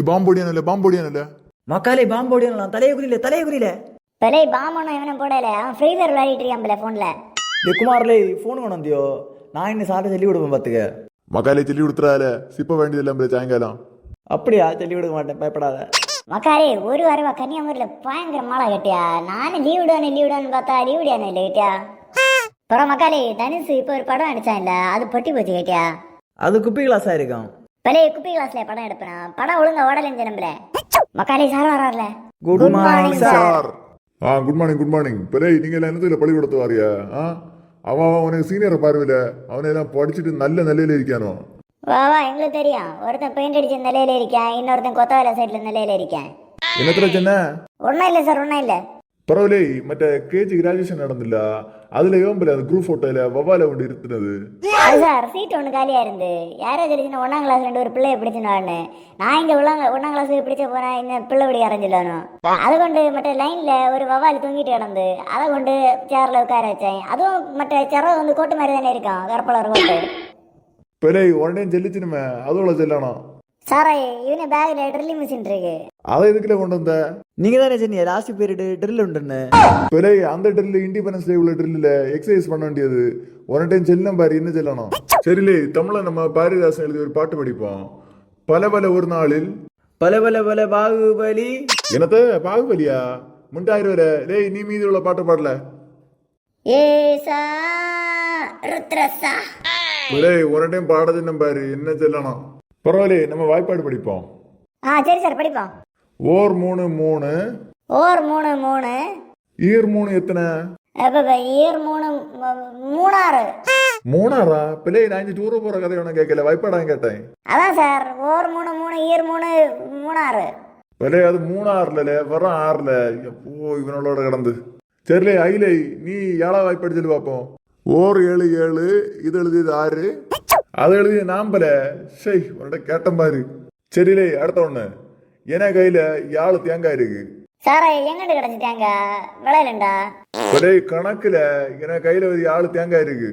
பாம்பொடியானല്ലേ மக்காலே பாம்பு ஓடிடலாம். தலையே குறியில பெலே பாமனும் இவனும் போடல, அவன் ஃப்ரீ ஃபயர் விளையாடிட்டு இருக்கான் போன்ல. குமார்லே ஃபோன் கொண்டியோ நான் இன்னும் சாப்பிட்டு சொல்லி விடுவேன் பார்த்துக்க. மக்காலே சொல்லி கொடுத்துறால சிப்ப வேண்டியதில்லை சாயங்காலம். அப்படியா? சொல்லி விடுக்க மாட்டேன், பயப்படாத. மக்காரே ஒரு வாரமா கன்னியாகுமரியில பயங்கர மழை கட்டியா. நானும் லீவ் விடுவான்னு பார்த்தா லீவ் விடியானு இல்லை கேட்டியா. அப்புறம் மக்காலே தனுஷ் இப்போ ஒரு படம் அடிச்சான் இல்ல, அது பொட்டி போச்சு கேட்டியா. அது குப்பி கிளாஸா இருக்கும். பெலே குப்பி கிளாஸ்ல படம் எடுப்பேன், படம் ஒழுங்கா ஓடலன்னு நம்பல. மக்காலே சார் வராருல. Good morning sir. Good morning. பெரிய நீங்க எல்லாம் என்னத்துல பள்ளிக்கூடத்து வாரியா? அவன் உனக்கு சீனியரை பார்வையில அவனெல்லாம் படிச்சுட்டு நல்ல நிலையில இருக்கானோ? வா எங்களுக்கு தெரியும். ஒருத்தன் பெயிண்ட் அடிச்ச நிலையில இருக்கேன், இன்னொருத்தன் கொத்தவரை சைட்ல நிலையில இருக்கேன். என்னத்துல சின்ன ஒன்னும் இல்ல சார், ஒன்னும் இல்ல. பரவாயில்ல. மற்ற கேஜி கிராஜுவேஷன் நடந்தில்ல, அதுல யோம்பல அந்த குரூப் போட்டோல வவ்வால ஒன்று இருந்தது. அது சார் சீட் ஒன்று காலியா இருந்து யாரோ தெரிஞ்சுன்னா 1ஆம் கிளாஸ் 2 ஒரு பிள்ளைய பிடிச்சுன்னு நான் இங்க 1ஆம் கிளாஸ் பிடிச்ச போறேன், இந்த பிள்ளை படி அரைஞ்சிடணும். அதை கொண்டு மற்ற லைன்ல ஒரு வவ்வால் தூங்கிட்டு கிடந்து அதை கொண்டு சேர்ல உட்கார வச்சேன். அதுவும் மற்ற சேர வந்து கோட்டு மாதிரி தானே இருக்கான், கருப்பலர் கோட்டு. பெரிய உடனே செல்லிச்சுனுமே அதோட செல்லணும். சாரே இவனே பேக்ல ட்ரில்லிங் மிஷின் இருக்கு. அதை எதுக்குல கொண்டு வந்த? நீங்க தானே சொன்னீங்க லாஸ்ட் பீரியட் ட்ரில் உண்டுன்னு. பெரிய அந்த ட்ரில் இண்டிபெண்டன்ஸ் டே உள்ள ட்ரில்ல எக்ஸசைஸ் பண்ண வேண்டியது. ஒரு டைம் செல்லம் பாரு என்ன செல்லணும். சரிலே, தமிழ நம்ம பாரதிதாசன் எழுதி ஒரு பாட்டு படிப்போம். பல பல ஒரு நாளில் பல பாகுபலி. என்னத்த பாகுபலியா? முண்டாயிரம் வர லே நீ மீதி உள்ள பாட்டு பாடல. ஏசா ருத்ரசா. ஒரு டைம் பாடது பாரு என்ன செல்லணும். பரவாயில்ல, நம்ம வாய்ப்பாடு படிப்போம். சரி சார் படிப்போம். ஓர் 3 3 ஓர் 3 3 ஈர் 3 எத்தனை? ஈர் 3 மூணாறு. மூணாரா? பிள்ளை நான் டூர் போற கதை ஒன்னும் கேட்கல, வாய்ப்பாடாங்க கேட்டேன். அதான் சார் ஓர் 3 3 ஈர் 3 மூணாறு. பிள்ளை அது மூணாறுல வரும் 6ல. எப்போ இவனோட கிடந்து. சரிலே ஐலை நீ ஏழா வாய்ப்பாடு சொல்லி பார்ப்போம். ஓர் 7 7 இது எழுதியது 6, அதை எழுதிய நாம்பல. சரி உன்னோட கேட்டம் பாரு. சரிலே அடுத்த ஒண்ணு. என கையில 7 தேங்காய் இருக்கு. சாரா எங்கிட்டு கிடைச்சி தேங்காய் விளையலண்டா? ஒரே கணக்குல என கையில ஒரு 7 தேங்காய் இருக்கு.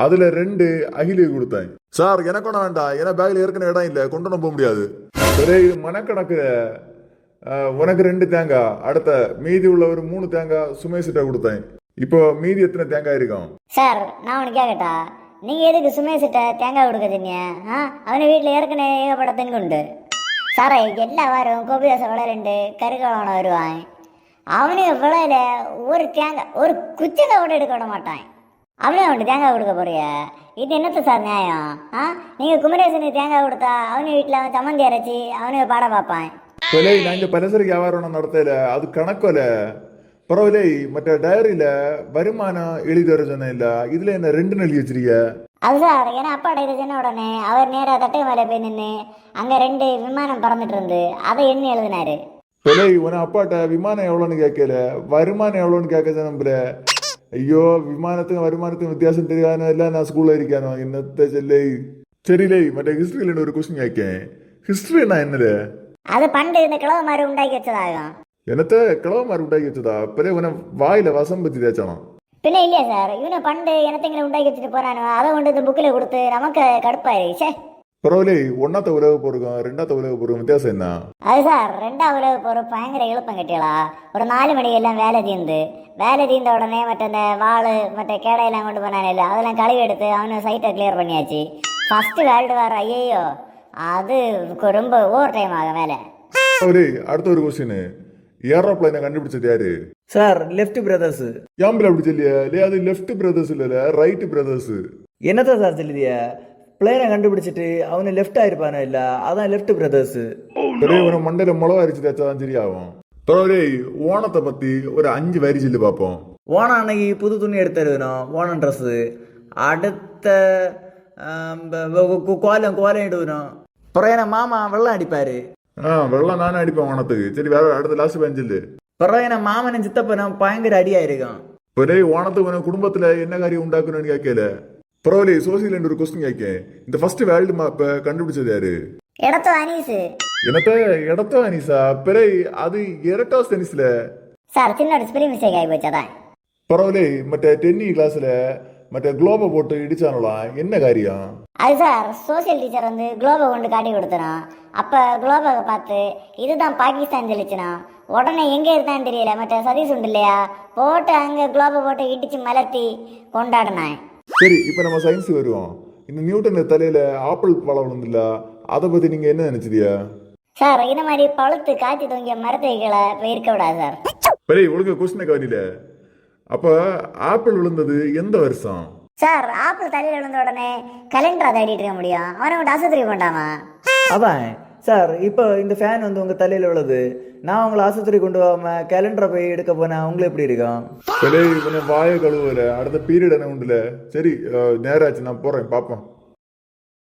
அதுல 2 அகிலு கொடுத்தேன். சார் எனக்கு ஒண்ணு வேண்டாம், ஏன்னா பேக்ல ஏற்கனவே இடம் இல்ல, கொண்டு போக முடியாது. ஒரே இது மனக்கணக்குல உனக்கு 2 தேங்காய், அடுத்த மீதி உள்ள ஒரு 3 தேங்காய் சுமேஷிட்ட கொடுத்தேன். இப்போ மீதி எத்தனை தேங்காய் இருக்கும்? சார் நான் உனக்கு கேட்கட்டா, நீங்க எதுக்கு சுமேஷிட்ட தேங்காய் கொடுக்க சொன்னீங்க? அவன வீட்டுல ஏற்கனவே ஏகப்பட்ட தெங்கு உண்டு. சாரா எல்லா வாரம் கோபிதாச விளையாண்டு கருகாலவன வருவான். அவனுக்கு விளையில ஒரு தேங்காய் ஒரு குச்சத்தை கூட எடுக்க விட மாட்டான். அவனே அவனுக்கு தேங்காய் கொடுக்க போறிய? இது என்னத்த சார் நியாயம்? நீங்க குமரேசனுக்கு தேங்காய் கொடுத்தா அவனு வீட்டுல அவன் சம்மந்தி அரைச்சி அவனுக்கு பாட பார்ப்பான். நான் இந்த பலசரி வியாபாரம் நடத்தல, அது கணக்கோல. பரவாயில்ல, மற்ற டைரியில வருமானம் எழுதி வர சொன்ன இல்ல, இதுல என்ன 2 எழுதி வச்சிருக்க? அது சார் ஏன்னா அப்பா இதை சொன்ன உடனே அவர் நேரா தட்டை மேலே போய் நின்று அங்க 2 விமானம் பறந்துட்டு இருந்து அதை எண்ணி எழுதினாரு. உன அப்பாட்ட விமானம் எவ்வளோன்னு கேட்கல, வருமானம் எவ்வளோன்னு கேட்க நம்பல. ஐயோ, விமானத்துக்கும் வருமானத்துக்கும் வித்தியாசம் தெரியாத எல்லாம் நான் ஸ்கூல்ல இருக்கானோ என்னத்த செல்லை. சரிலே, மற்ற ஹிஸ்டரியில ஒரு கொஸ்டின் கேட்கேன். ஹிஸ்டரினா என்னது? அது பண்டு இந்த கிழவ மாதிரி உண்டாக்கி வச்சதாகும். என்னத்த கிழவ மாதிரி உண்டாக்கி வச்சதா? பிறகு உன வாயில வசம் பத்தி தேய்ச்சானா? பின்ன இல்லையா சார், இவனை பண்டு எனத்தைங்களை உண்டாக்கி வச்சுட்டு போறானு, அதை கொண்டு இந்த புக்கில் கொடுத்து நமக்கு கடுப்பாயிருச்சே. பரவாயில்ல, 1ஆவது உலக போருக்கும் 2ஆவது உலக போருக்கும் வித்தியாசம் என்ன? அது சார் 2ஆவது உலக போற பயங்கர எழுப்பம் கட்டியலா. ஒரு 4 மணிக்கு எல்லாம் வேலை தீர்ந்த உடனே மற்ற இந்த வாள் மற்ற கேடையெல்லாம் கொண்டு போனானே இல்லை, அதெல்லாம் கழுவி எடுத்து அவனை சைட்டை கிளியர் பண்ணியாச்சு. ஃபர்ஸ்ட் வேர்ல்டு வார் ஐயோ அது ரொம்ப ஓவர் டைம் ஆகும் வேலை. அடுத்த ஒரு கொஸ்டின். ஏரோப்ளைனை கண்டுபிடிச்சது யாரு? Sir left brothers. யாம்பில் அப்படி சொல்லியா? அது லெஃப்ட் பிரதர்ஸ் இல்ல, ரைட் பிரதர்ஸ். என்னதான் சார் சொல்லிய? பிளேனை கண்டுபிடிச்சிட்டு அவனு லெஃப்ட் ஆயிருப்பானோ இல்ல, அதான் லெஃப்ட் பிரதர்ஸ். பெரிய மண்டையில முளவா அரிச்சு தேய்ச்சாதான் சரியாகும். ஓணத்தை பத்தி ஒரு 5 வரி சொல்லி பார்ப்போம். ஓணம் அன்னைக்கு புது துணி எடுத்து எழுதணும், ஓணம் ட்ரெஸ். அடுத்த கோலம் இடுவணும். அப்புறம் மாமா வெள்ளம் அடிப்பாரு. வெள்ளம் நானே அடிப்பேன் ஓணத்துக்கு. சரி வேற அடுத்த லாஸ்ட் பெஞ்சில். பிறகு மாமன் சித்தப்பனும் பயங்கர அடியா இருக்கும். பெரிய ஓணத்துக்கு குடும்பத்துல என்ன காரியம் உண்டாக்கணும்னு கேட்கல. பரவாயில்ல, சோசியல் ஒரு கொஸ்டின் கேட்க. இந்த ஃபர்ஸ்ட் வேர்ல்டு மேப்பை கண்டுபிடிச்சது யாரு? இடத்தோ அனீஸ். என்னத்த இடத்தோ அனீஸா? பிறை அது எரட்டோஸ் டென்னிஸ்ல. சார் சின்ன ஸ்பெல்லிங் மிஸ்டேக் ஆகி போச்சதான். பரவாயில்ல, மற்ற டென்னி கிளாஸ்ல மற்ற குளோபை போட்டு இடிச்சானுலா என்ன காரியம்? அது சார் சோசியல் டீச்சர் வந்து குளோபை கொண்டு காட்டி கொடுத்தனோம். அப்போ குளோபை பார்த்து இதுதான் பாகிஸ்தான் தெளிச்சுனா உடனே எங்கே இருந்தான்னு தெரியல, மற்ற சதீஷ் உண்டு இல்லையா, போட்டு அங்கே குளோபை போட்டு இடிச்சு மலர்த்தி கொண்டாடினேன். சரி, இப்போ நம்ம சயின்ஸ் வருவோம். இந்த நியூட்டன் தலையில ஆப்பிள் பழம் விழுந்துல, அதை பத்தி நீங்க என்ன நினைச்சிரியா? சார் இந்த மாதிரி பழுத்து காய்ச்சி தொங்கிய மரத்தைகளை இருக்க விடாது சார். பெரிய ஒழுங்க கொஸ்டினை கவனில. அப்ப ஆப்பிள் விழுந்தது எந்த வருஷம்? சார் ஆப்பிள் தலையில் விழுந்த உடனே கலெண்டரா தேடிட்டு இருக்க முடியும், அவனை விட்டு ஆஸ்பத்திரி கொண்டாமா? அதான் சார், இப்போ இந்த ஃபேன் வந்து உங்கள் தலையில் விழுது, நான் உங்களை ஆஸ்பத்திரி கொண்டு போகாமல் கேலண்டரை போய் எடுக்க போனேன், உங்களுக்கு எப்படி இருக்கும்? பெரிய வாய கழுவுல அடுத்த பீரியட் என்ன உண்டுல. சரி, நேராச்சு, நான் போறேன், பாப்போம்.